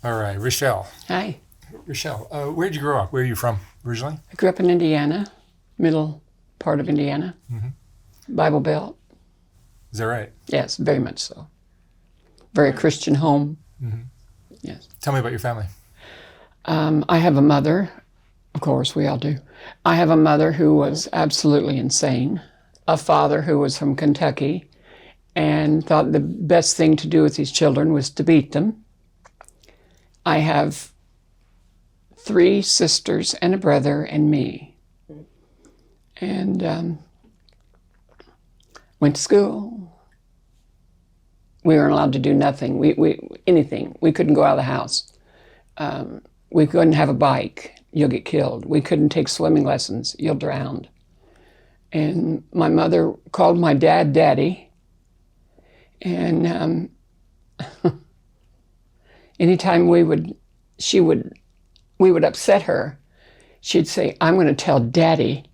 All right, Richelle. Hi. Richelle, where did you grow up? Where are you from originally? I grew up in Indiana, middle part of Indiana, Bible Belt. Is that right? Yes, very much so. Very Christian home. Yes. Tell me about your family. I have a mother, of course, we all do. I have a mother who was absolutely insane, a father who was from Kentucky and thought the best thing to do with his children was to beat them. I have 3 sisters and a brother and me. And went to school. We weren't allowed to do nothing, anything. We couldn't go out of the house. We couldn't have a bike, you'll get killed. We couldn't take swimming lessons, you'll drown. And my mother called my dad Daddy. And anytime we would upset her, she'd say, I'm going to tell Daddy,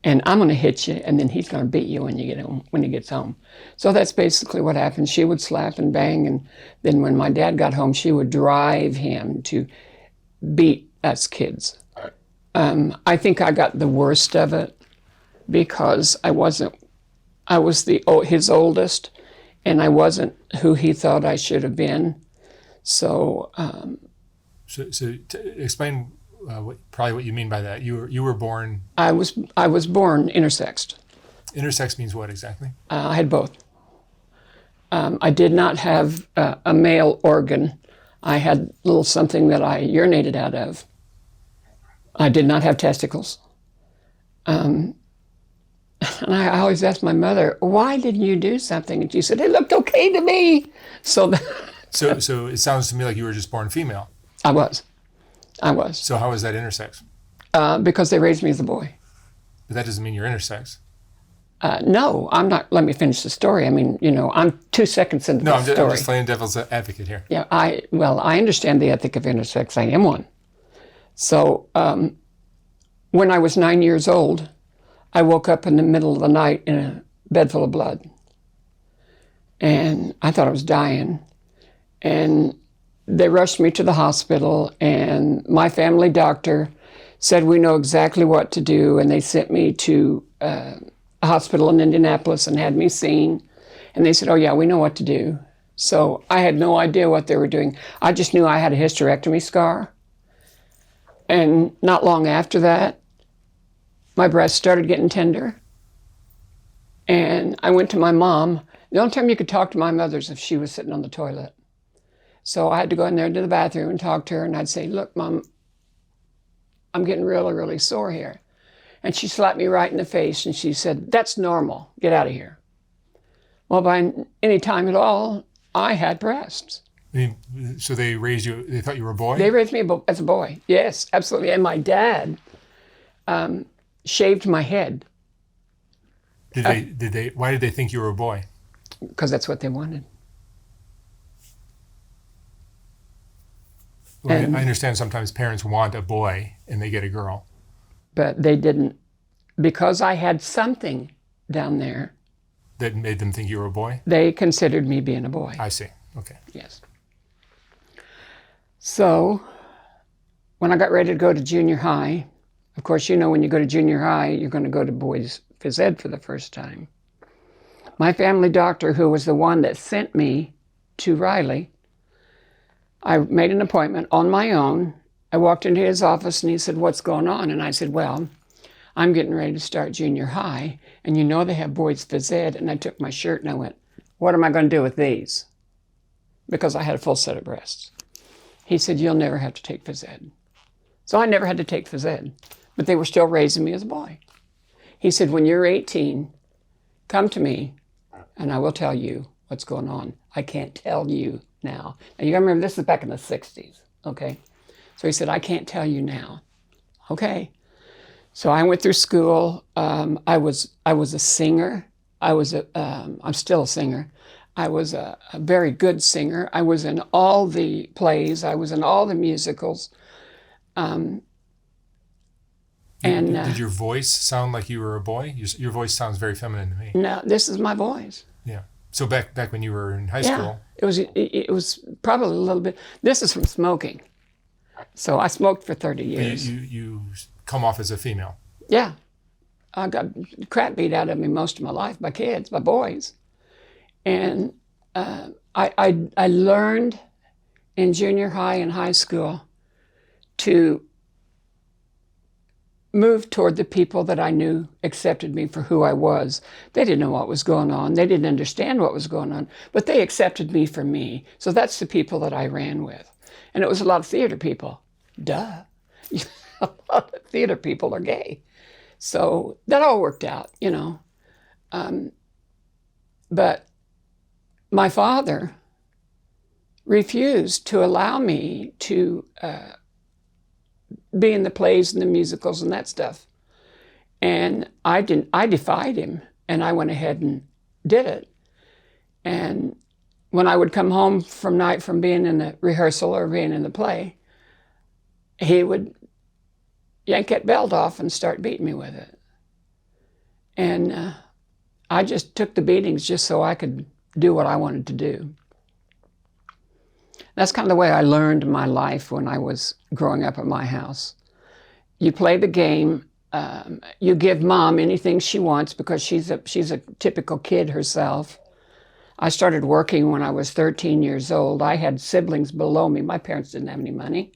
and I'm going to hit you, and then he's going to beat you when he gets home. So that's basically what happened. She would slap and bang, and then when my dad got home, she would drive him to beat us kids. I think I got the worst of it because I was his oldest, and I wasn't who he thought I should have been. So Explain what you mean by that. You were born. I was born intersexed. Intersex means what exactly? I had both. I did not have a male organ. I had a little something that I urinated out of. I did not have testicles. And I always asked my mother, why didn't you do something? And she said, it looked okay to me. So it sounds to me like you were just born female. I was. So how is that intersex? Because they raised me as a boy. But that doesn't mean you're intersex. No, I'm not. Let me finish the story. I mean, I'm 2 seconds into the story. I'm just playing devil's advocate here. Yeah, I understand the ethic of intersex. I am one. So when I was 9 years old, I woke up in the middle of the night in a bed full of blood. And I thought I was dying. And they rushed me to the hospital, and my family doctor said, we know exactly what to do. And they sent me to a hospital in Indianapolis and had me seen. And they said, oh yeah, we know what to do. So I had no idea what they were doing. I just knew I had a hysterectomy scar. And not long after that, my breasts started getting tender. And I went to my mom. The only time you could talk to my mother is if she was sitting on the toilet. So I had to go in there to the bathroom and talk to her, and I'd say, look, Mom, I'm getting really, really sore here. And she slapped me right in the face, and she said, that's normal. Get out of here. Well, by any time at all, I had breasts. So they raised you, they thought you were a boy? They raised me as a boy, yes, absolutely. And my dad shaved my head. Why did they think you were a boy? Because that's what they wanted. Well, I understand sometimes parents want a boy and they get a girl. But they didn't. Because I had something down there. That made them think you were a boy? They considered me being a boy. I see. Okay. Yes. So when I got ready to go to junior high, of course, when you go to junior high, you're going to go to boys phys ed for the first time. My family doctor, who was the one that sent me to Riley, I made an appointment on my own. I walked into his office and he said, what's going on? And I said, well, I'm getting ready to start junior high, and they have boys phys ed. And I took my shirt and I went, what am I going to do with these? Because I had a full set of breasts. He said, you'll never have to take phys ed. So I never had to take phys ed, but they were still raising me as a boy. He said, when you're 18, come to me and I will tell you what's going on. I can't tell you now. Now you gotta remember, this is back in the 60s, okay? So he said, I can't tell you now. Okay. So I went through school. I was a singer. I'm still a singer. I was a very good singer. I was in all the plays. I was in all the musicals. Did your voice sound like you were a boy? Your voice sounds very feminine to me. No, this is my voice. Yeah. So back when you were in high school. It was probably a little bit. This is from smoking. So I smoked for 30 years. You come off as a female. Yeah. I got crap beat out of me most of my life by kids, by boys. And I learned in junior high and high school to move toward the people that I knew accepted me for who I was. They didn't know what was going on. They didn't understand what was going on, but they accepted me for me. So that's the people that I ran with. And it was a lot of theater people. Duh. A lot of theater people are gay. So that all worked out, you know. But my father refused to allow me to be in the plays and the musicals and that stuff. And I defied him, and I went ahead and did it. And when I would come home from being in the rehearsal or being in the play, he would yank that belt off and start beating me with it. And I just took the beatings just so I could do what I wanted to do. That's kind of the way I learned my life when I was growing up at my house. You play the game. You give mom anything she wants because she's a typical kid herself. I started working when I was 13 years old. I had siblings below me. My parents didn't have any money.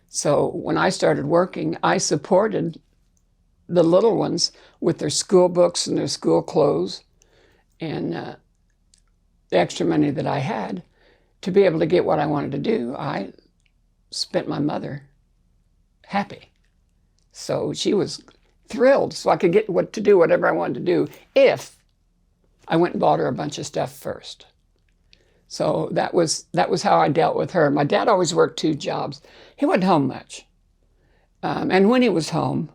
So when I started working, I supported the little ones with their school books and their school clothes and the extra money that I had to be able to get what I wanted to do. I spent my mother happy. So she was thrilled so I could get to do whatever I wanted to do if I went and bought her a bunch of stuff first. So that was how I dealt with her. My dad always worked 2 jobs. He wasn't home much. And when he was home,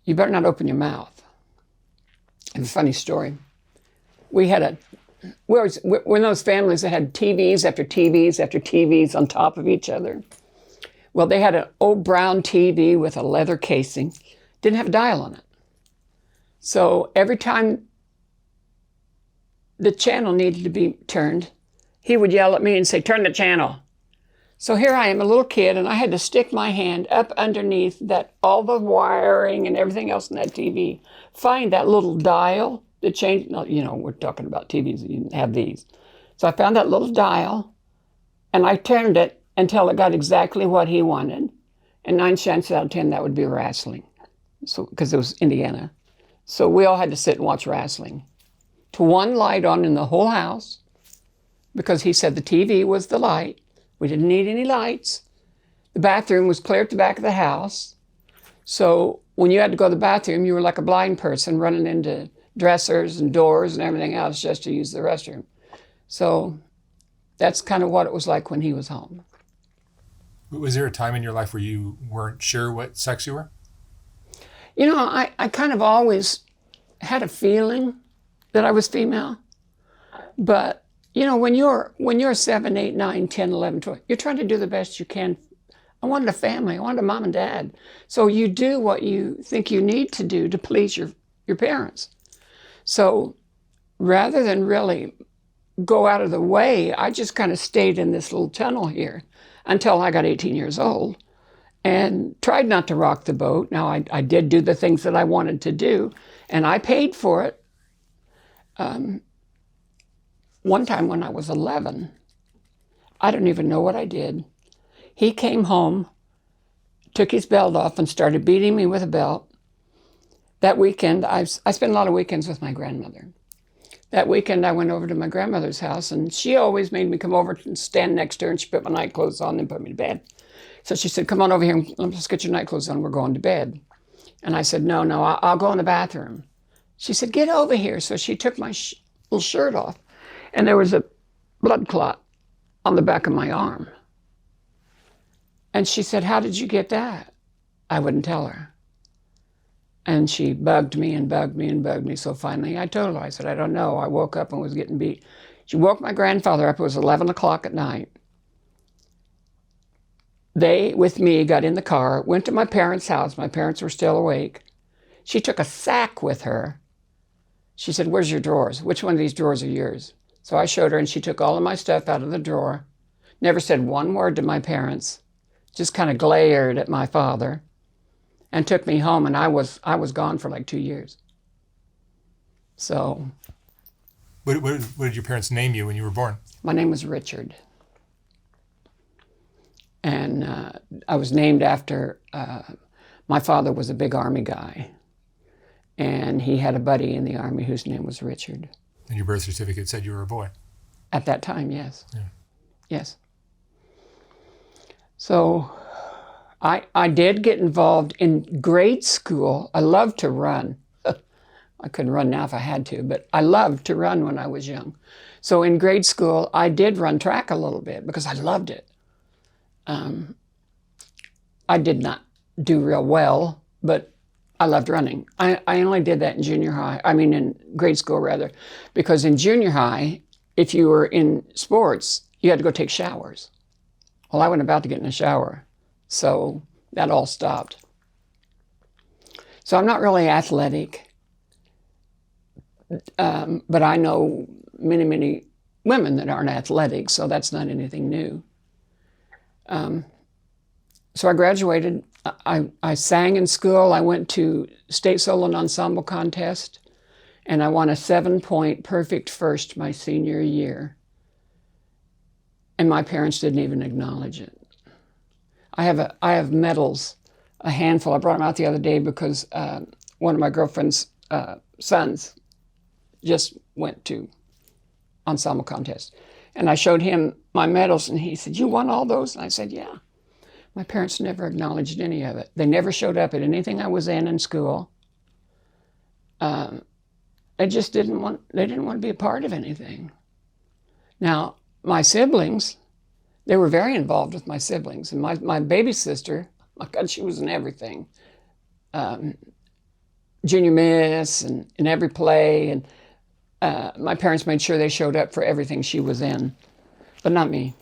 you better not open your mouth. And a funny story. We had we're in those families that had TVs after TVs after TVs on top of each other. Well, they had an old brown TV with a leather casing. Didn't have a dial on it. So every time the channel needed to be turned, he would yell at me and say, "Turn the channel." So here I am, a little kid, and I had to stick my hand up underneath all the wiring and everything else in that TV, find that little dial that changed. You know, we're talking about TVs, you didn't have these. So I found that little dial, and I turned it until it got exactly what he wanted. And 9 chances out of 10, that would be wrestling. So, because it was Indiana. So we all had to sit and watch wrestling. To one light on in the whole house, because he said the TV was the light. We didn't need any lights. The bathroom was clear at the back of the house. So when you had to go to the bathroom, you were like a blind person running into dressers and doors and everything else just to use the restroom. So that's kind of what it was like when he was home. Was there a time in your life where you weren't sure what sex you were? You know, I kind of always had a feeling that I was female. But, you know, when you're 7, 8, 9, 10, 11, 12, you're trying to do the best you can. I wanted a family. I wanted a mom and dad. So you do what you think you need to do to please your parents. So rather than really go out of the way, I just kind of stayed in this little tunnel here until I got 18 years old and tried not to rock the boat. Now, I did do the things that I wanted to do, and I paid for it. One time when I was 11, I don't even know what I did. He came home, took his belt off, and started beating me with a belt. That weekend, I spent a lot of weekends with my grandmother. That weekend, I went over to my grandmother's house, and she always made me come over and stand next to her, and she put my night clothes on and put me to bed. So she said, "Come on over here, and let's get your night clothes on. We're going to bed." And I said, No, I'll go in the bathroom. She said, "Get over here." So she took my little shirt off, and there was a blood clot on the back of my arm. And she said, "How did you get that?" I wouldn't tell her. And she bugged me and bugged me and bugged me. So finally I told her, I said, "I don't know. I woke up and was getting beat." She woke my grandfather up. It was 11 o'clock at night. They, with me, got in the car, went to my parents' house. My parents were still awake. She took a sack with her. She said, "Where's your drawers? Which one of these drawers are yours?" So I showed her, and she took all of my stuff out of the drawer, never said one word to my parents, just kind of glared at my father, and took me home, and I was gone for like 2 years. So. What did your parents name you when you were born? My name was Richard. And I was named after, my father was a big Army guy. And he had a buddy in the Army whose name was Richard. And your birth certificate said you were a boy. At that time, yes. Yeah. Yes. So I did get involved in grade school. I loved to run. I couldn't run now if I had to, but I loved to run when I was young. So in grade school, I did run track a little bit because I loved it. I did not do real well, but I loved running. I only did that in in grade school rather, because in junior high, if you were in sports, you had to go take showers. Well, I wasn't about to get in a shower, so that all stopped. So I'm not really athletic. But I know many, many women that aren't athletic, so that's not anything new. So I graduated. I sang in school. I went to state solo and ensemble contest, and I won a 7-point perfect first my senior year. And my parents didn't even acknowledge it. I have medals, a handful. I brought them out the other day because one of my girlfriend's sons just went to ensemble contest. And I showed him my medals, and he said, "You won all those?" And I said, "Yeah." My parents never acknowledged any of it. They never showed up at anything I was in school. They just didn't want to be a part of anything. Now, my siblings, they were very involved with my siblings. And my baby sister, my God, she was in everything. Junior Miss and in every play, and my parents made sure they showed up for everything she was in, but not me.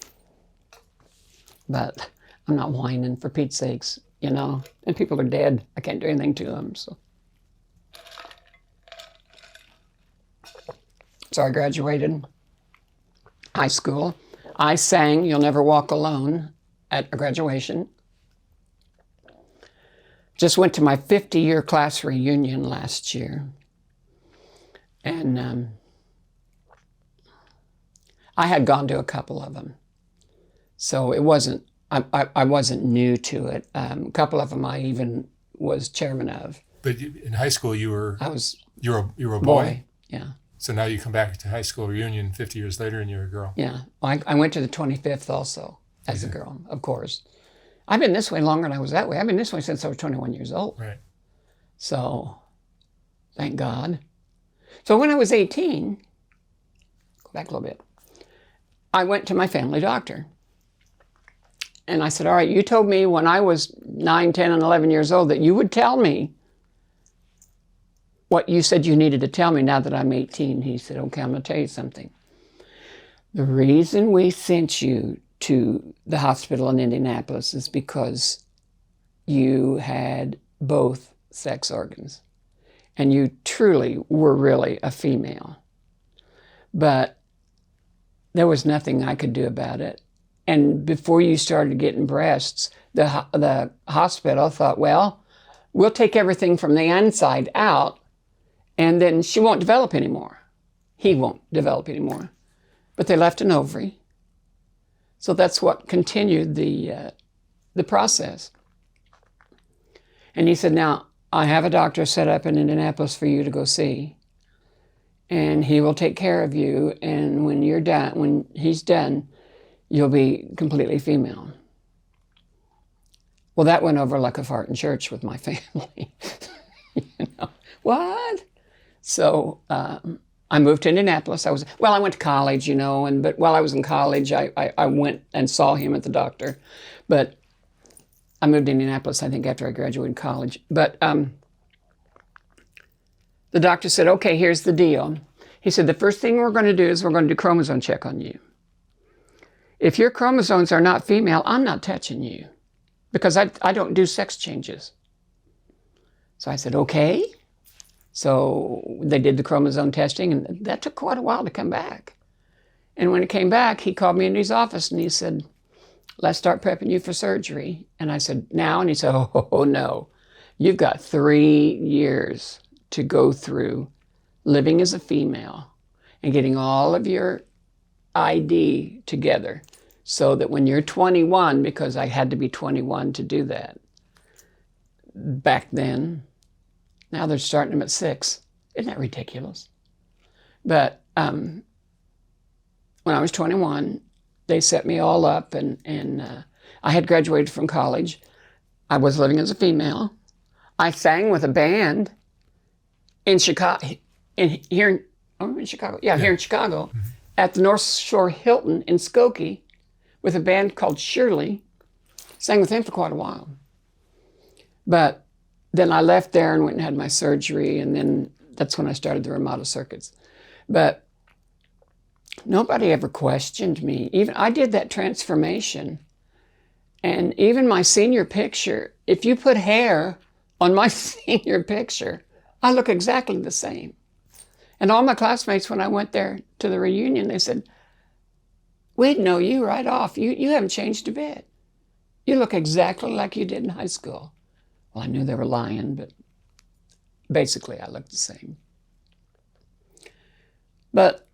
But I'm not whining, for Pete's sakes, and people are dead. I can't do anything to them, so. So I graduated high school. I sang You'll Never Walk Alone at a graduation. Just went to my 50-year class reunion last year. And I had gone to a couple of them. So it wasn't, I wasn't new to it. A couple of them I even was chairman of. But in high school, you were a boy? Boy, yeah. So now you come back to high school reunion 50 years later and you're a girl. Yeah. I went to the 25th also as a girl, of course. I've been this way longer than I was that way. I've been this way since I was 21 years old. Right. So, thank God. So when I was 18, go back a little bit, I went to my family doctor. And I said, all right, you told me when I was 9, 10, and 11 years old that you would tell me what you said you needed to tell me now that I'm 18. He said, okay, I'm going to tell you something. The reason we sent you to the hospital in Indianapolis is because you had both sex organs. And you truly were really a female. But there was nothing I could do about it. And before you started getting breasts, the hospital thought, well, we'll take everything from the inside out, and then she won't develop anymore. He won't develop anymore. But they left an ovary. So that's what continued the process. And he said, now, I have a doctor set up in Indianapolis for you to go see. And he will take care of you. And when you're done, when he's done, you'll be completely female. Well, that went over like a fart in church with my family. What? So I moved to Indianapolis. I went to college, but while I was in college, I went and saw him at the doctor. But I moved to Indianapolis, I think, after I graduated college. But the doctor said, okay, here's the deal. He said, the first thing we're going to do is we're going to do chromosome check on you. If your chromosomes are not female, I'm not touching you because I don't do sex changes. So I said, okay. So they did the chromosome testing, and that took quite a while to come back. And when he came back, he called me into his office and he said, let's start prepping you for surgery. And I said, now? And he said, oh no, you've got 3 years to go through living as a female and getting all of your ID together so that when you're 21, because I had to be 21 to do that back then, now they're starting them at 6. Isn't that ridiculous? But when I was 21, they set me all up, and I had graduated from college. I was living as a female. I sang with a band in Chicago, here in Chicago, at the North Shore Hilton in Skokie, with a band called Shirley. Sang with them for quite a while. But then I left there and went and had my surgery, and then that's when I started the Ramada circuits. But nobody ever questioned me. Even I did that transformation. And even my senior picture, if you put hair on my senior picture, I look exactly the same. And all my classmates, when I went there to the reunion, they said, we'd know you right off. You haven't changed a bit. You look exactly like you did in high school. Well, I knew they were lying, but basically I looked the same. But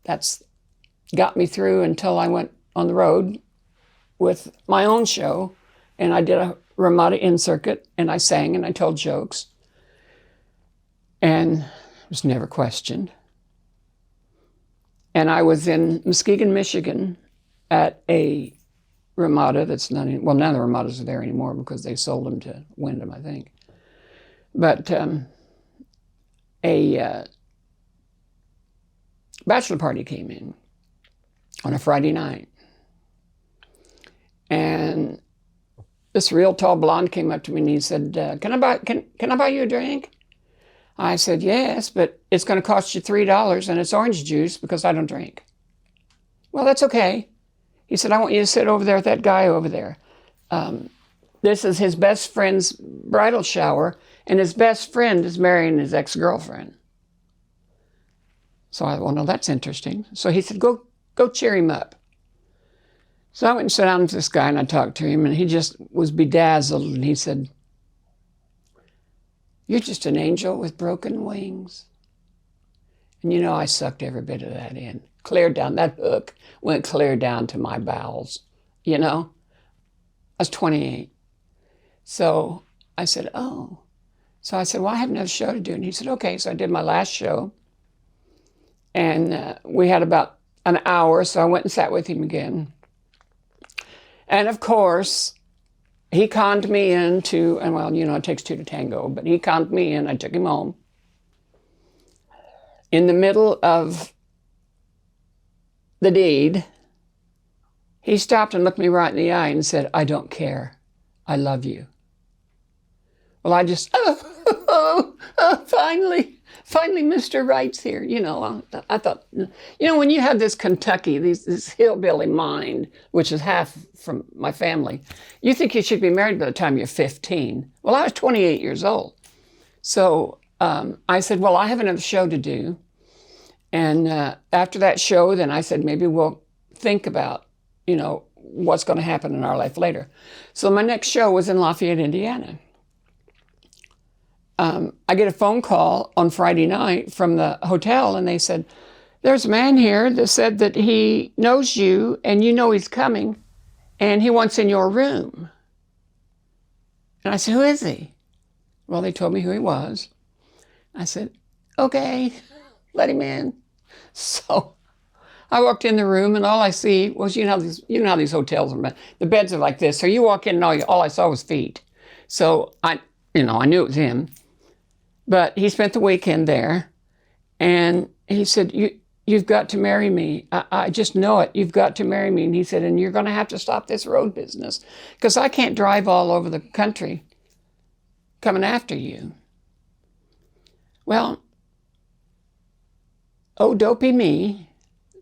that's got me through until I went on the road with my own show, and I did a Ramada in circuit, and I sang and I told jokes, and was never questioned. And I was in Muskegon, Michigan, at a Ramada that's not in, well, none of the Ramadas are there anymore because they sold them to Wyndham, I think. But a bachelor party came in on a Friday night. And this real tall blonde came up to me and he said, can I buy you a drink? I said, yes, but it's going to cost you $3 and it's orange juice because I don't drink. Well, that's okay. He said, I want you to sit over there with that guy over there. This is his best friend's bridal shower, and his best friend is marrying his ex-girlfriend. So I thought, well, no, that's interesting. So he said, go cheer him up. So I went and sat down with this guy, and I talked to him, and he just was bedazzled, and he said, you're just an angel with broken wings. And you know, I sucked every bit of that in. Clear down, that hook went clear down to my bowels, you know? I was 28. So I said, oh. So I said, well, I have another show to do. And he said, okay. So I did my last show. And we had about an hour, so I went and sat with him again. And of course, he conned me into, and well, you know, it takes two to tango, but he conned me in. I took him home. In the middle of the deed, he stopped and looked me right in the eye and said, I don't care. I love you. Well, I just, finally Mr. Right's here. You know, I thought, you know, when you have this Kentucky, this hillbilly mind, which is half from my family, you think you should be married by the time you're 15. Well, I was 28 years old. So I said, well, I have another show to do. And after that show, then I said, maybe we'll think about, you know, what's going to happen in our life later. So my next show was in Lafayette, Indiana. I get a phone call on Friday night from the hotel, and they said, there's a man here that said that he knows you, and you know he's coming, and he wants in your room. And I said, who is he? Well, they told me who he was. I said, okay, let him in. So I walked in the room, and all I see was, you know how these hotels are, the beds are like this. So you walk in, and all I saw was feet. So I knew it was him. But he spent the weekend there, and he said, you've got to marry me. I just know it. You've got to marry me. And he said, and you're going to have to stop this road business because I can't drive all over the country coming after you. Well, oh, dopey me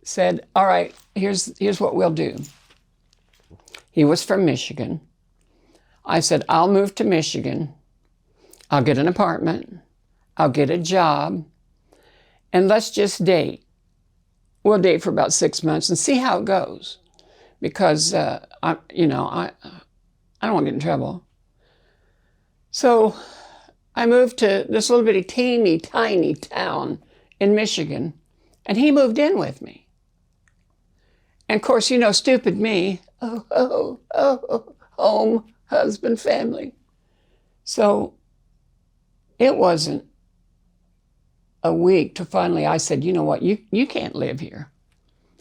said, all right, here's what we'll do. He was from Michigan. I said, I'll move to Michigan. I'll get an apartment. I'll get a job. and let's just date. We'll date for about 6 months and see how it goes. Because, I don't want to get in trouble. So I moved to this little bitty teeny tiny town in Michigan, and he moved in with me. And of course, stupid me, home, husband, family. So it wasn't a week till finally I said, you know what, you can't live here.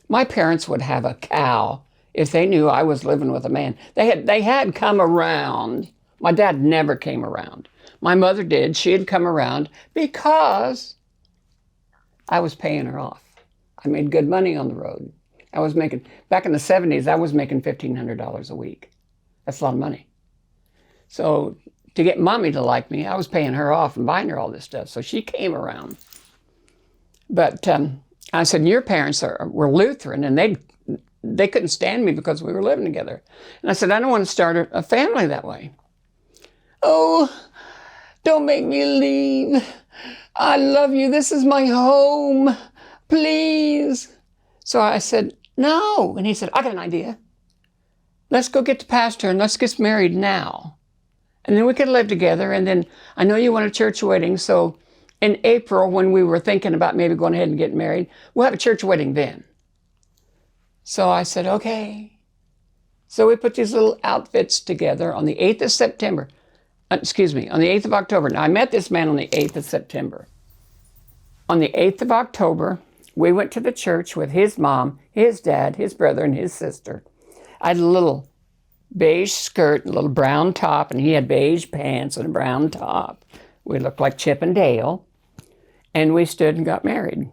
My parents would have a cow if they knew I was living with a man. They had come around. My dad never came around. My mother did. She had come around because I was paying her off. I made good money on the road. I was making, back in the 70s, I was making $1,500 a week. That's a lot of money. So to get mommy to like me, I was paying her off and buying her all this stuff. So she came around. But I said, your parents were Lutheran, and they couldn't stand me because we were living together. And I said, I don't want to start a family that way. Oh, don't make me leave. I love you. This is my home. Please. So I said, no. And he said, I got an idea. Let's go get the pastor and let's get married now. And then we could live together. And then I know you want a church wedding. So in April, when we were thinking about maybe going ahead and getting married, we'll have a church wedding then. So I said, okay. So we put these little outfits together on the 8th of September. On the 8th of October. Now, I met this man on the 8th of September. On the 8th of October, we went to the church with his mom, his dad, his brother, and his sister. I had a little beige skirt, a little brown top, and he had beige pants and a brown top. We looked like Chip and Dale, and we stood and got married.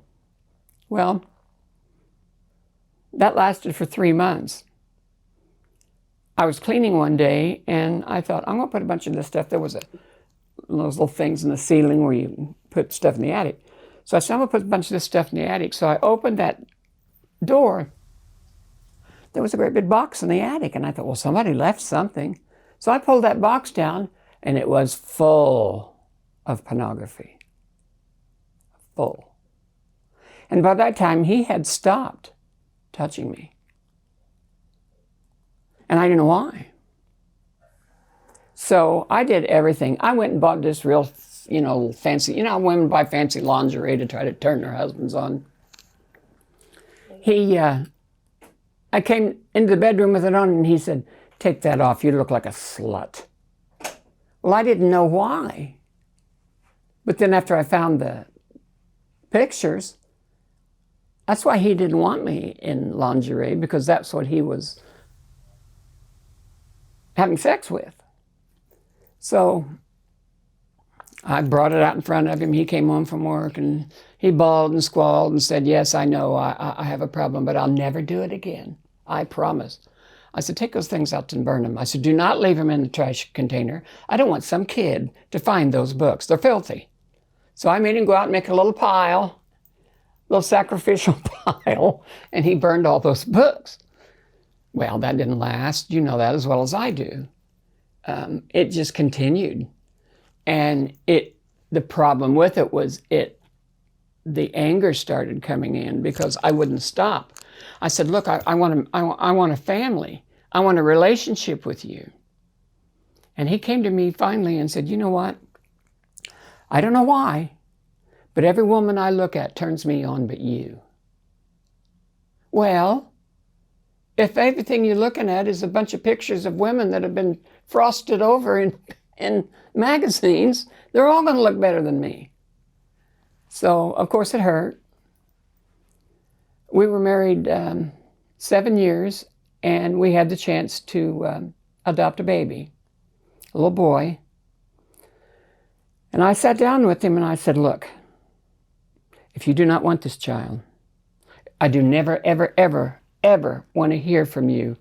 Well, that lasted for 3 months. I was cleaning one day, and I thought, I'm going to put a bunch of this stuff. There was those little things in the ceiling where you put stuff in the attic. So I said, I'm going to put a bunch of this stuff in the attic. So I opened that door. There was a great big box in the attic, and I thought, well, somebody left something. So I pulled that box down, and it was full of pornography. Full. And by that time, he had stopped touching me. And I didn't know why. So I did everything. I went and bought this real, fancy, women buy fancy lingerie to try to turn their husbands on. I came into the bedroom with it on, and he said, take that off, you look like a slut. Well, I didn't know why. But then after I found the pictures, that's why he didn't want me in lingerie, because that's what he was having sex with. So I brought it out in front of him. He came home from work, and he bawled and squalled and said, yes, I know I have a problem, but I'll never do it again. I promise. I said, take those things out and burn them. I said, do not leave them in the trash container. I don't want some kid to find those books. They're filthy. So I made him go out and make a little pile, little sacrificial pile, and he burned all those books. Well, that didn't last. You know that as well as I do. It just continued. And the problem with it was the anger started coming in because I wouldn't stop. I said, look, I want a family. I want a relationship with you. And he came to me finally and said, you know what? I don't know why, but every woman I look at turns me on but you. Well, if everything you're looking at is a bunch of pictures of women that have been frosted over in magazines, they're all going to look better than me. So, of course, it hurt. We were married 7 years, and we had the chance to adopt a baby, a little boy. And I sat down with him and I said, look, if you do not want this child, I do never, ever, ever, ever want to hear from you.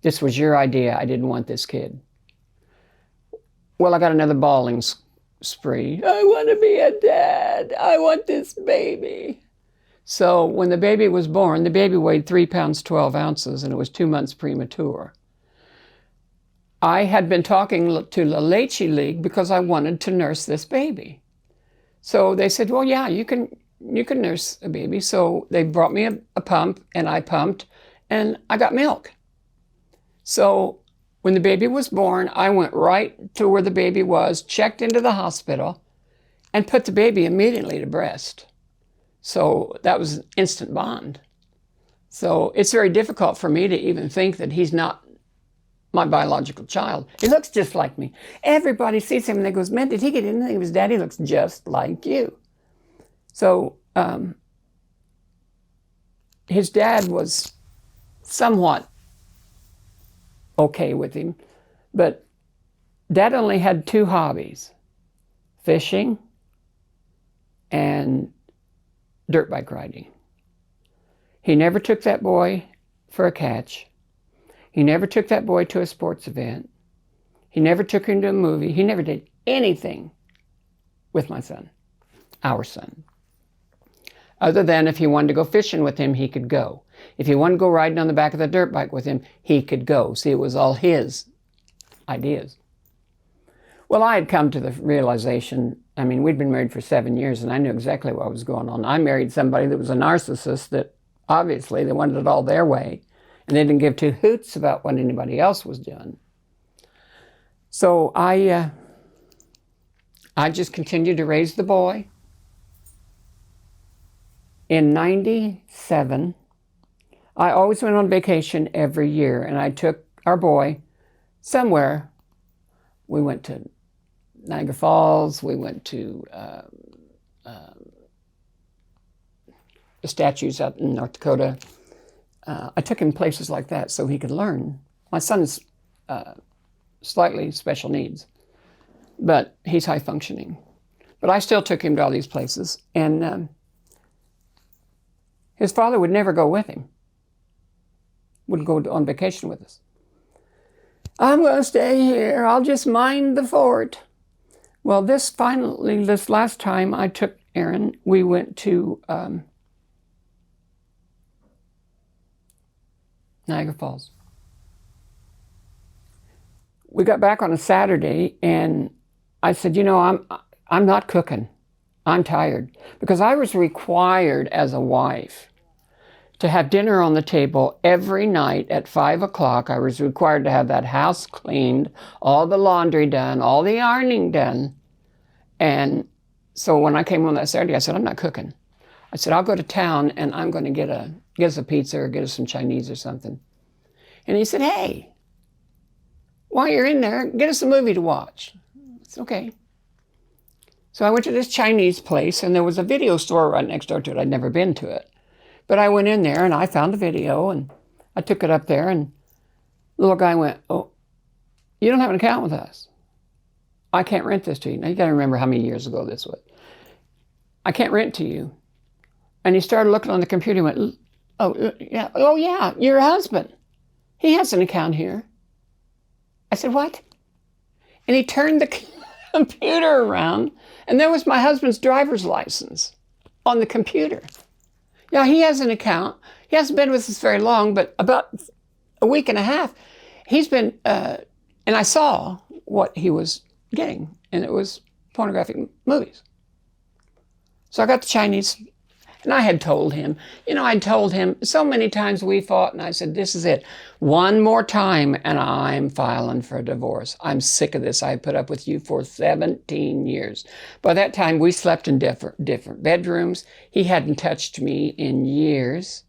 This was your idea. I didn't want this kid. Well, I got another bawling spree. I want to be a dad. I want this baby. So when the baby was born, the baby weighed 3 pounds, 12 ounces, and it was 2 months premature. I had been talking to La Leche League because I wanted to nurse this baby. So they said, well, yeah, you can you can nurse a baby. So they brought me a pump, and I pumped, and I got milk. So when the baby was born, I went right to where the baby was, checked into the hospital, and put the baby immediately to breast. So that was an instant bond. So it's very difficult for me to even think that he's not my biological child. He looks just like me. Everybody sees him and they goes, man, did he get anything? His daddy looks just like you. So his dad was somewhat okay with him, but Dad only had two hobbies: fishing and dirt bike riding. He never took that boy for a catch. He never took that boy to a sports event. He never took him to a movie. He never did anything with my son, our son. Other than if he wanted to go fishing with him, he could go. If he wanted to go riding on the back of the dirt bike with him, he could go. See, it was all his ideas. Well, I had come to the realization, I mean, we'd been married for 7 years, and I knew exactly what was going on. I married somebody that was a narcissist, that obviously they wanted it all their way, and they didn't give two hoots about what anybody else was doing. So I just continued to raise the boy. In 97, I always went on vacation every year, and I took our boy somewhere. We went to Niagara Falls, we went to the statues up in North Dakota. I took him places like that so he could learn. My son's slightly special needs, but he's high functioning. But I still took him to all these places, and his father would never go with him, wouldn't go on vacation with us. I'm going to stay here. I'll just mind the fort. Well, this last time I took Aaron, we went to Niagara Falls. We got back on a Saturday, and I said, you know, I'm not cooking. I'm tired. Because I was required as a wife to have dinner on the table every night at 5 o'clock. I was required to have that house cleaned, all the laundry done, all the ironing done. And so when I came on that Saturday, I said, I'm not cooking. I said, I'll go to town and I'm going to get us a pizza or get us some Chinese or something. And he said, hey, while you're in there, get us a movie to watch. It's okay. So I went to this Chinese place, and there was a video store right next door to it. I'd never been to it. But I went in there and I found the video and I took it up there, and the little guy went, oh, you don't have an account with us. I can't rent this to you. Now you got to remember how many years ago this was. I can't rent to you. And he started looking on the computer and went, oh yeah, your husband. He has an account here. I said, what? And he turned the computer around, and there was my husband's driver's license on the computer. Yeah, he has an account. He hasn't been with us very long, but about a week and a half, he's been, and I saw what he was getting, and it was pornographic movies. So I got the Chinese, and I had told him, I'd told him so many times we fought, and I said, this is it. One more time, and I'm filing for a divorce. I'm sick of this. I put up with you for 17 years. By that time, we slept in different bedrooms. He hadn't touched me in years.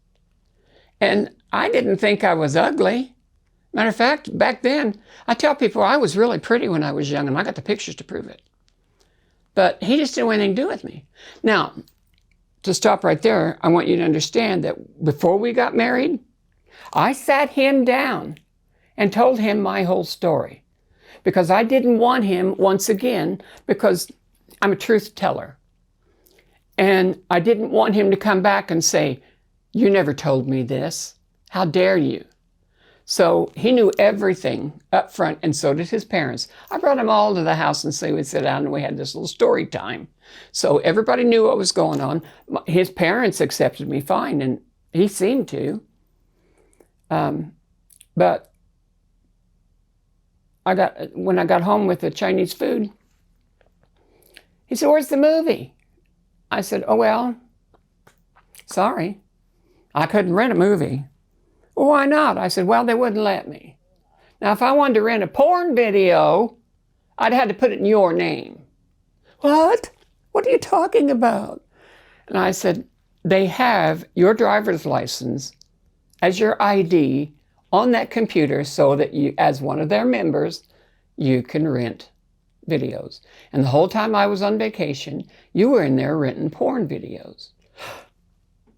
And I didn't think I was ugly. Matter of fact, back then, I tell people I was really pretty when I was young, and I got the pictures to prove it. But he just didn't want anything to do with me. Now, to stop right there, I want you to understand that before we got married, I sat him down and told him my whole story, because I didn't want him, once again, because I'm a truth teller. And I didn't want him to come back and say, you never told me this. How dare you? So he knew everything up front, and so did his parents. I brought them all to the house, and so we'd sit down and we had this little story time. So everybody knew what was going on. His parents accepted me fine, and he seemed to. But when I got home with the Chinese food, he said, where's the movie? I said, oh, well, Sorry, I couldn't rent a movie. Well, why not? I said, well, they wouldn't let me. Now, if I wanted to rent a porn video, I'd had to put it in your name. What? What are you talking about? And I said, they have your driver's license as your ID on that computer so that you, as one of their members, you can rent videos. And the whole time I was on vacation, you were in there renting porn videos.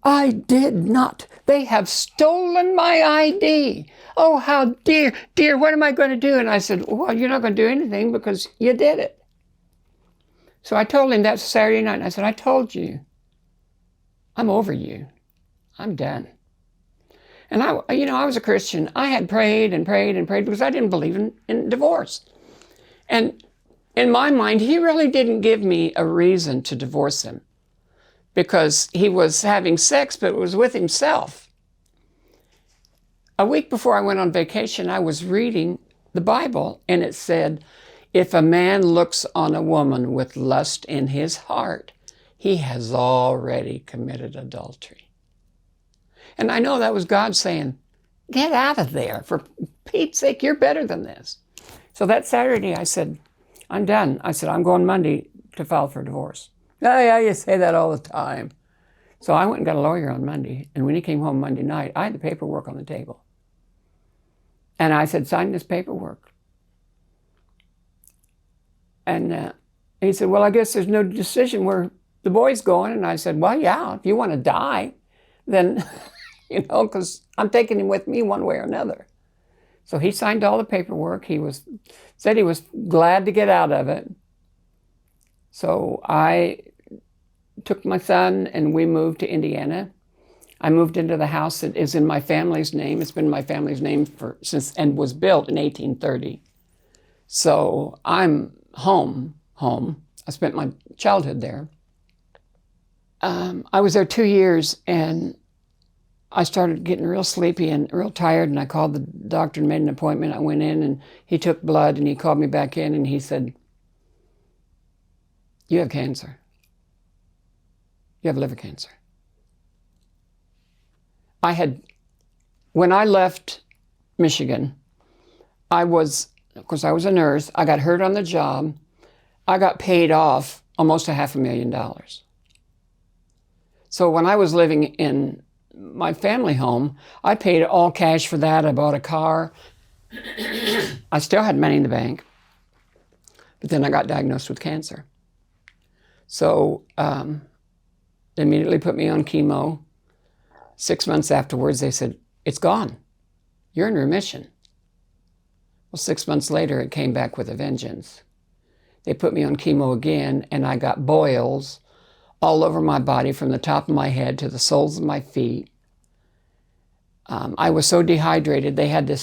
I did not. They have stolen my ID. Oh, how dear, what am I going to do? And I said, well, you're not going to do anything because you did it. So I told him that Saturday night. And I said, I told you, I'm over you. I'm done. And I was a Christian. I had prayed and prayed and prayed because I didn't believe in divorce. And in my mind, he really didn't give me a reason to divorce him, because he was having sex, but it was with himself. A week before I went on vacation, I was reading the Bible, and it said, if a man looks on a woman with lust in his heart, he has already committed adultery. And I know that was God saying, get out of there. For Pete's sake, you're better than this. So that Saturday, I said, I'm done. I said, I'm going Monday to file for divorce. Oh, yeah, you say that all the time. So I went and got a lawyer on Monday. And when he came home Monday night, I had the paperwork on the table. And I said, sign this paperwork. And he said, well, I guess there's no decision where the boy's going. And I said, well, yeah, if you want to die, then, because I'm taking him with me one way or another. So he signed all the paperwork. Said he was glad to get out of it. So I took my son and we moved to Indiana. I moved into the house that is in my family's name. It's been my family's name since and was built in 1830. So I'm home. I spent my childhood there. I was there 2 years and I started getting real sleepy and real tired, and I called the doctor and made an appointment. I went in and he took blood and he called me back in and he said, you have cancer. You have liver cancer. When I left Michigan, of course I was a nurse. I got hurt on the job. I got paid off almost $500,000. So when I was living in my family home, I paid all cash for that. I bought a car. I still had money in the bank. But then I got diagnosed with cancer. So they immediately put me on chemo. 6 months afterwards, they said, it's gone. You're in remission. Well, 6 months later, it came back with a vengeance. They put me on chemo again, and I got boils all over my body from the top of my head to the soles of my feet. I was so dehydrated, they had to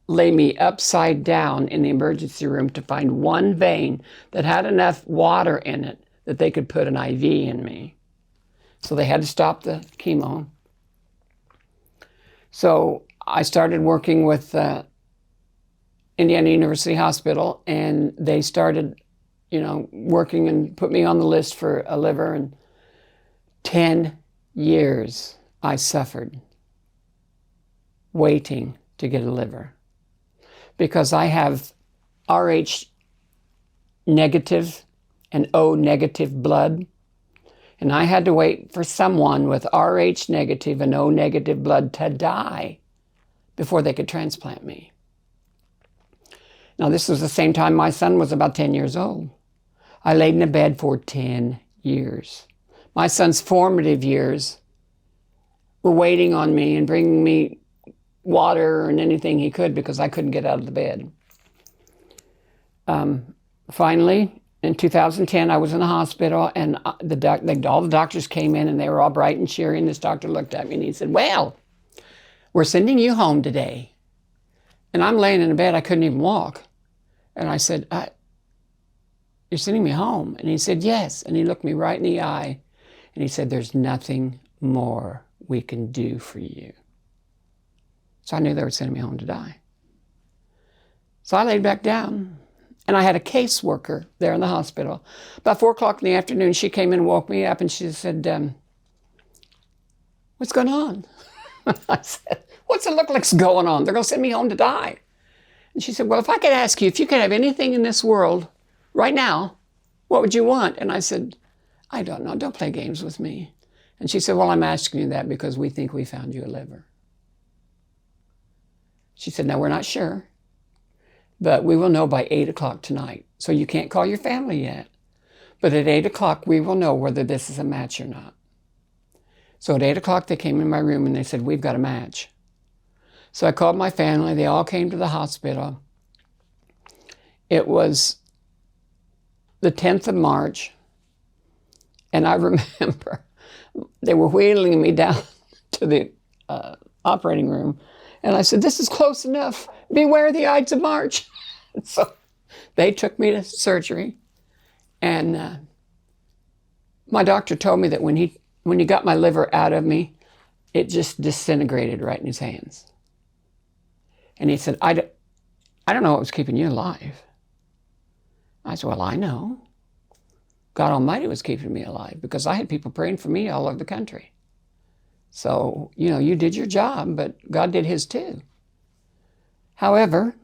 lay me upside down in the emergency room to find one vein that had enough water in it that they could put an IV in me. So they had to stop the chemo. So I started working with Indiana University Hospital, and they started, working and put me on the list for a liver. And 10 years I suffered waiting to get a liver because I have Rh negative and O negative blood. And I had to wait for someone with Rh negative and O negative blood to die before they could transplant me. Now, this was the same time my son was about 10 years old. I laid in a bed for 10 years. My son's formative years were waiting on me and bringing me water and anything he could because I couldn't get out of the bed. Finally, in 2010, I was in the hospital, and all the doctors came in, and they were all bright and cheery, and this doctor looked at me, and he said, well, we're sending you home today. And I'm laying in a bed. I couldn't even walk. And I said, you're sending me home? And he said, yes. And he looked me right in the eye, and he said, there's nothing more we can do for you. So I knew they were sending me home to die. So I laid back down. And I had a caseworker there in the hospital. About 4 o'clock in the afternoon, she came in and woke me up, and she said, what's going on? I said, what's it look like's going on? They're going to send me home to die. And she said, well, if I could ask you, if you could have anything in this world right now, what would you want? And I said, I don't know. Don't play games with me. And she said, well, I'm asking you that because we think we found you a liver. She said, no, we're not sure, but we will know by 8 o'clock tonight. So you can't call your family yet. But at 8 o'clock, we will know whether this is a match or not. So at 8 o'clock, they came in my room and they said, we've got a match. So I called my family. They all came to the hospital. It was the 10th of March. And I remember they were wheeling me down to the operating room. And I said, this is close enough. Beware the Ides of March. So they took me to surgery. And my doctor told me that when he got my liver out of me, it just disintegrated right in his hands. And he said, I don't know what was keeping you alive. I said, well, I know. God Almighty was keeping me alive because I had people praying for me all over the country. So, you did your job, but God did his too. However,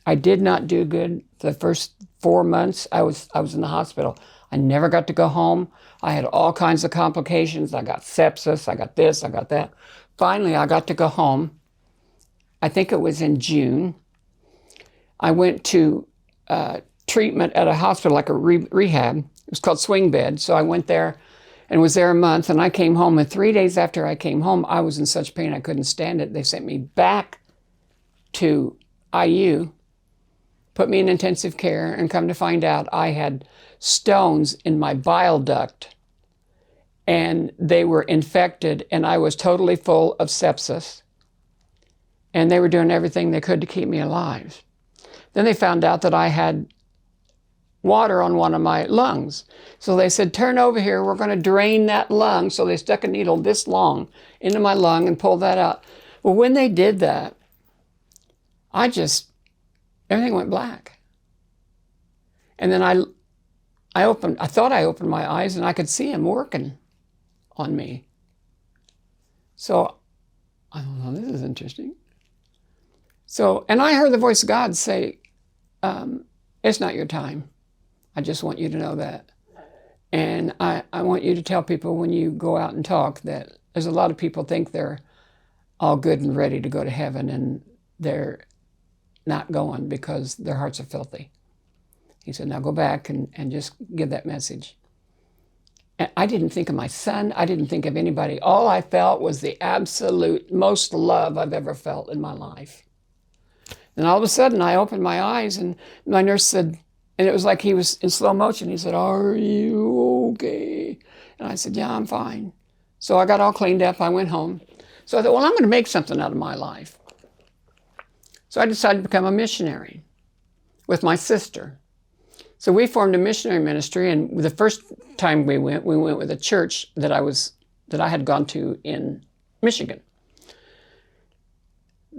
I did not do good the first 4 months. I was in the hospital. I never got to go home. I had all kinds of complications. I got sepsis. I got this. I got that. Finally, I got to go home. I think it was in June. I went to treatment at a hospital, like a rehab. It was called Swing Bed. So I went there and was there a month. And I came home. And 3 days after I came home, I was in such pain I couldn't stand it. They sent me back to IU, put me in intensive care, and come to find out I had stones in my bile duct. And they were infected. And I was totally full of sepsis. And they were doing everything they could to keep me alive. Then they found out that I had water on one of my lungs. So they said, turn over here, we're going to drain that lung. So they stuck a needle this long into my lung and pulled that out. Well, when they did that, everything went black. And then I thought I opened my eyes and I could see him working on me. So I thought, oh, this is interesting. So, and I heard the voice of God say, it's not your time. I just want you to know that. And I want you to tell people when you go out and talk that there's a lot of people think they're all good and ready to go to heaven, and they're not going because their hearts are filthy. He said, now go back and just give that message. And I didn't think of my son. I didn't think of anybody. All I felt was the absolute most love I've ever felt in my life. And all of a sudden, I opened my eyes, and my nurse said, and it was like he was in slow motion. He said, are you okay? And I said, yeah, I'm fine. So I got all cleaned up. I went home. So I thought, well, I'm going to make something out of my life. So I decided to become a missionary with my sister. So we formed a missionary ministry, and the first time we went with a church that I had gone to in Michigan.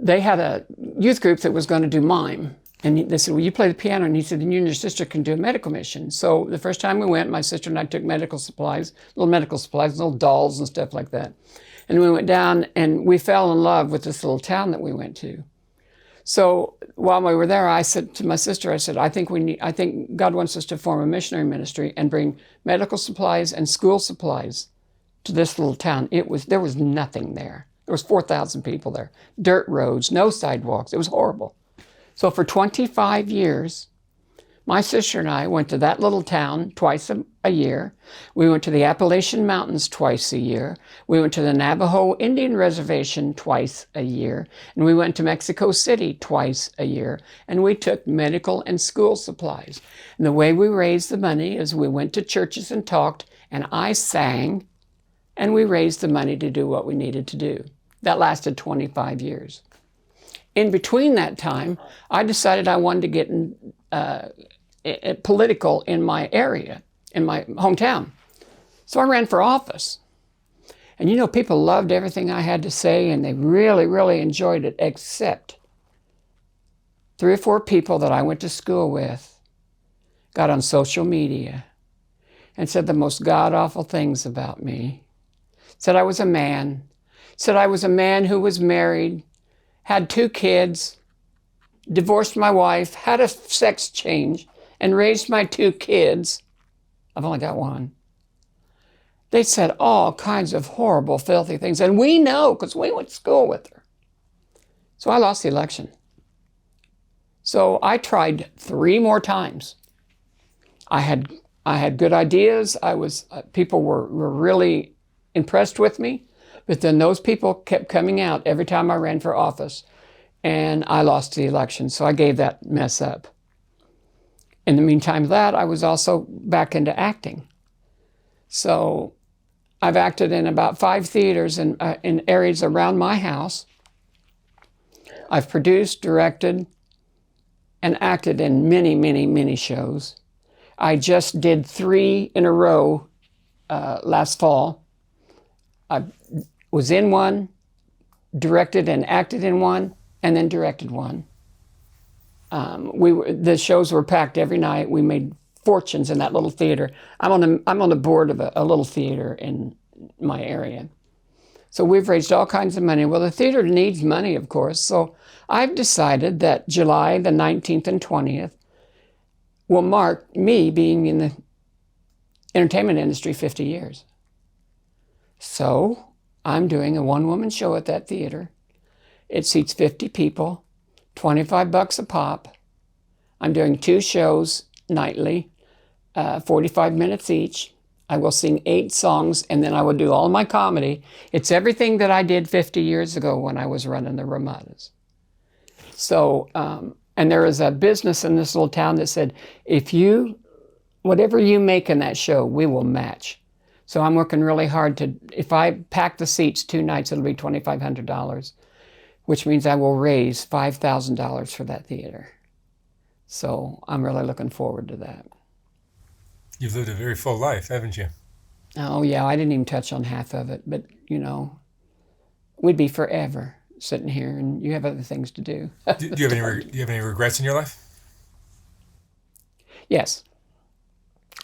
They had a youth group that was going to do mime. And they said, well, you play the piano. And he said, and you and your sister can do a medical mission. So the first time we went, my sister and I took medical supplies, little dolls and stuff like that. And we went down and we fell in love with this little town that we went to. So while we were there, I said to my sister, I said, I think God wants us to form a missionary ministry and bring medical supplies and school supplies to this little town. There was nothing there. There was 4,000 people there. Dirt roads, no sidewalks. It was horrible. So for 25 years, my sister and I went to that little town twice a year. We went to the Appalachian Mountains twice a year. We went to the Navajo Indian Reservation twice a year. And we went to Mexico City twice a year. And we took medical and school supplies. And the way we raised the money is we went to churches and talked, and I sang, and we raised the money to do what we needed to do. That lasted 25 years. In between that time, I decided I wanted to get political in my area, in my hometown. So I ran for office. And people loved everything I had to say, and they really, really enjoyed it, except 3 or 4 people that I went to school with got on social media and said the most god-awful things about me. Said I was a man, said I was a man who was married, had 2 kids, divorced my wife, had a sex change, and raised my 2 kids. I've only got 1. They said all kinds of horrible, filthy things. And we know because we went to school with her. So I lost the election. So I tried 3 more times. I had good ideas. People were really impressed with me. But then those people kept coming out every time I ran for office. And I lost the election. So I gave that mess up. In the meantime of that, I was also back into acting. So I've acted in about 5 theaters in areas around my house. I've produced, directed, and acted in many, many, many shows. I just did 3 in a row last fall. I was in one, directed and acted in one, and then directed one. The shows were packed every night. We made fortunes in that little theater. I'm on the board of a little theater in my area. So we've raised all kinds of money. Well, the theater needs money, of course. So I've decided that July the 19th and 20th will mark me being in the entertainment industry 50 years. So I'm doing a 1-woman show at that theater. It seats 50 people, $25 a pop. I'm doing 2 shows nightly, 45 minutes each. I will sing 8 songs, and then I will do all my comedy. It's everything that I did 50 years ago when I was running the Ramadas. So, and there is a business in this little town that said, whatever you make in that show, we will match. So I'm working really hard if I pack the seats 2 nights, it'll be $2,500, which means I will raise $5,000 for that theater. So I'm really looking forward to that. You've lived a very full life, haven't you? Oh, yeah, I didn't even touch on half of it, but, we'd be forever sitting here, and you have other things to do. Do you have any regrets in your life? Yes.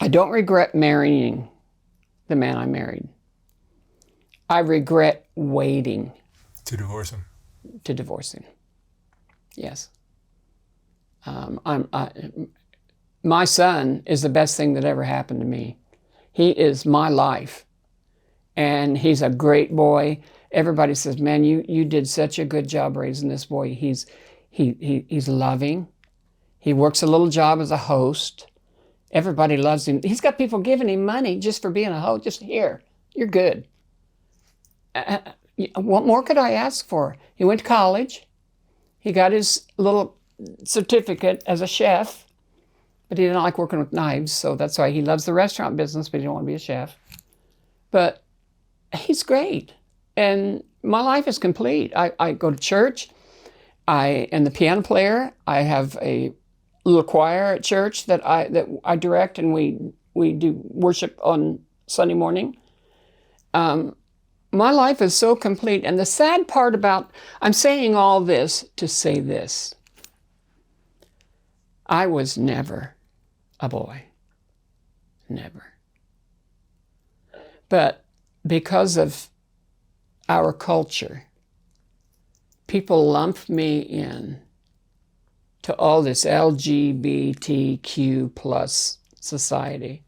I don't regret marrying the man I married. I regret waiting. To divorce him? To divorce him. Yes. My son is the best thing that ever happened to me. He is my life. And he's a great boy. Everybody says, man, you did such a good job raising this boy. He's loving. He works a little job as a host. Everybody loves him. He's got people giving him money just for being a host. Just here, you're good. What more could I ask for? He went to college. He got his little certificate as a chef, but he didn't like working with knives, so that's why he loves the restaurant business, but he didn't want to be a chef. But he's great, and my life is complete. I go to church. I am the piano player. I have a little choir at church that I direct, and we do worship on Sunday morning. My life is so complete, and the sad part about, I'm saying all this to say this. I was never a boy. Never. But because of our culture, people lump me in to all this LGBTQ plus society,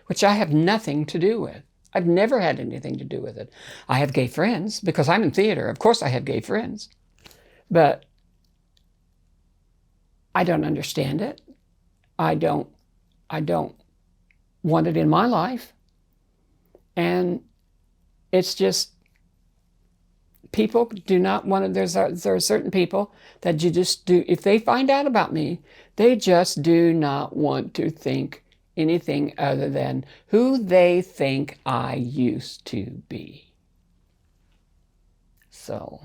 which I have nothing to do with. I've never had anything to do with it. I have gay friends because I'm in theater. Of course I have gay friends. But I don't understand it. I don't want it in my life. And it's just, people do not want to, there are certain people that you just do, if they find out about me, they just do not want to think anything other than who they think I used to be. So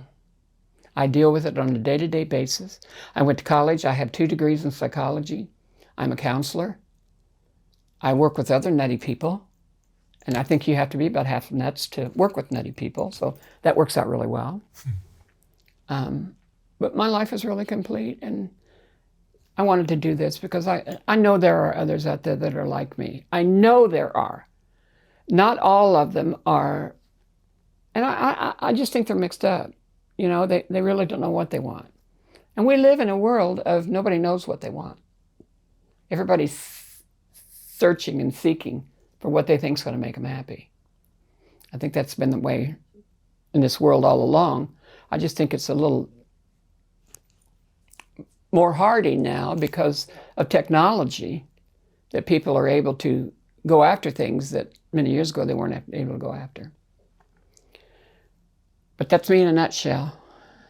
I deal with it on a day-to-day basis. I went to college. I have 2 degrees in psychology. I'm a counselor. I work with other nutty people. And I think you have to be about half nuts to work with nutty people. So that works out really well. But my life is really complete. And I wanted to do this because I know there are others out there that are like me. I know there are. Not all of them are And I just think they're mixed up. You know, they really don't know what they want. And we live in a world of nobody knows what they want. Everybody's searching and seeking for what they think is going to make them happy. I think that's been the way in this world all along. I just think it's a little more hardy now because of technology, that people are able to go after things that many years ago they weren't able to go after. But that's me in a nutshell.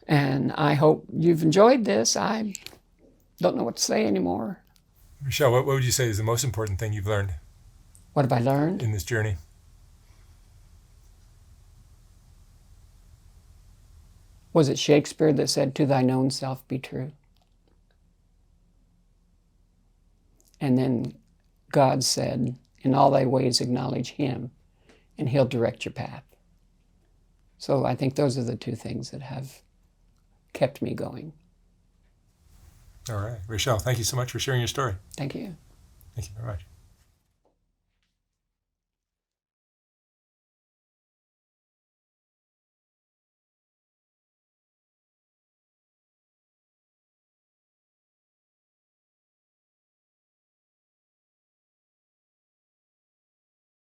And I hope you've enjoyed this. I don't know what to say anymore. Richelle, what would you say is the most important thing you've learned What have I learned? in this journey? Was it Shakespeare that said, "To thine own self be true"? And then God said, "In all thy ways acknowledge him, and he'll direct your path." So I think those are the two things that have kept me going. All right. Richelle, thank you so much for sharing your story. Thank you. Thank you very much.